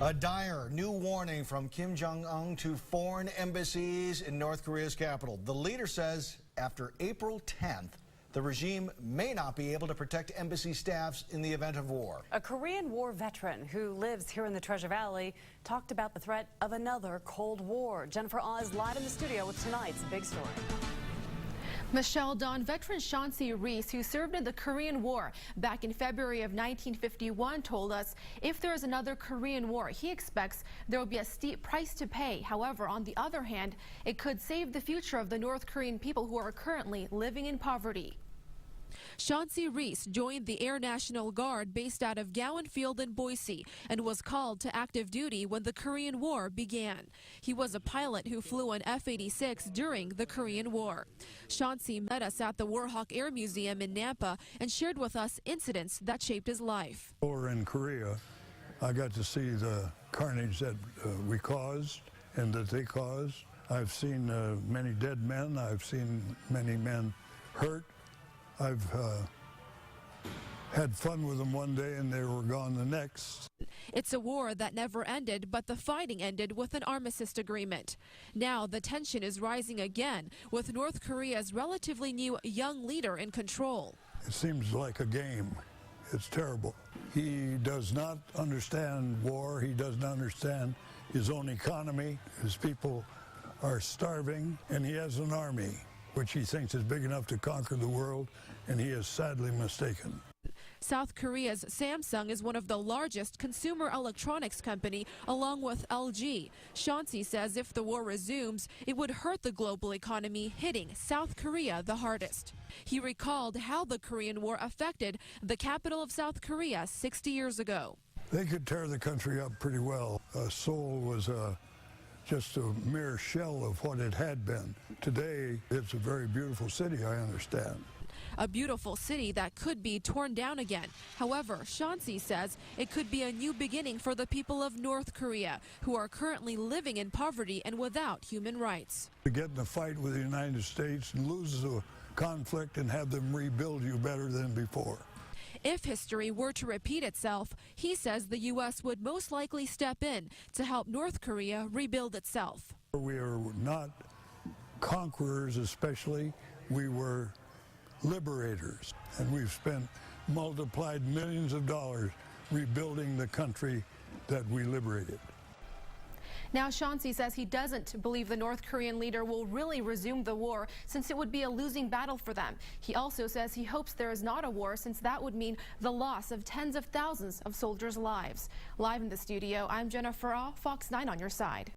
A dire new warning from Kim Jong-un to foreign embassies in North Korea's capital. The leader says after April 10th, the regime may not be able to protect embassy staffs in the event of war. A Korean War veteran who lives here in the Treasure Valley talked about the threat of another Cold War. Jennifer Oz live in the studio with tonight's big story. Michelle, Dawn, veteran Chauncey Reese, who served in the Korean War back in February of 1951, told us if there is another Korean War, he expects there will be a steep price to pay. However, on the other hand, it could save the future of the North Korean people who are currently living in poverty. Chauncey Reese joined the Air National Guard based out of Gowan Field in Boise and was called to active duty when the Korean War began. He was a pilot who flew an F-86 during the Korean War. Chauncey met us at the Warhawk Air Museum in Nampa and shared with us incidents that shaped his life. Over in Korea, I got to see the carnage that we caused and that they caused. I've seen many dead men. I've seen many men hurt. I've had fun with them one day and they were gone the next. It's a war that never ended, but the fighting ended with an armistice agreement. Now the tension is rising again with North Korea's relatively new young leader in control. It seems like a game. It's terrible. He does not understand war. He doesn't understand his own economy. His people are starving, and he has an army which he thinks is big enough to conquer the world, and he is sadly mistaken. South Korea's Samsung is one of the largest consumer electronics company, along with LG. Chauncey says if the war resumes, it would hurt the global economy, hitting South Korea the hardest. He recalled how the Korean War affected the capital of South Korea 60 years ago. They could tear the country up pretty well. Seoul was just a mere shell of what it had been. Today, it's a very beautiful city, I understand. A beautiful city that could be torn down again. However, Chauncey says it could be a new beginning for the people of North Korea, who are currently living in poverty and without human rights. To get in a fight with the United States and lose the conflict and have them rebuild you better than before. If history were to repeat itself, he says the U.S. would most likely step in to help North Korea rebuild itself. We are not conquerors especially, we were liberators, and we've spent multiplied millions of dollars rebuilding the country that we liberated. Now, Chauncey says he doesn't believe the North Korean leader will really resume the war, since it would be a losing battle for them. He also says he hopes there is not a war, since that would mean the loss of tens of thousands of soldiers' lives. Live in the studio, I'm Jennifer Aw, Fox 9 on your side.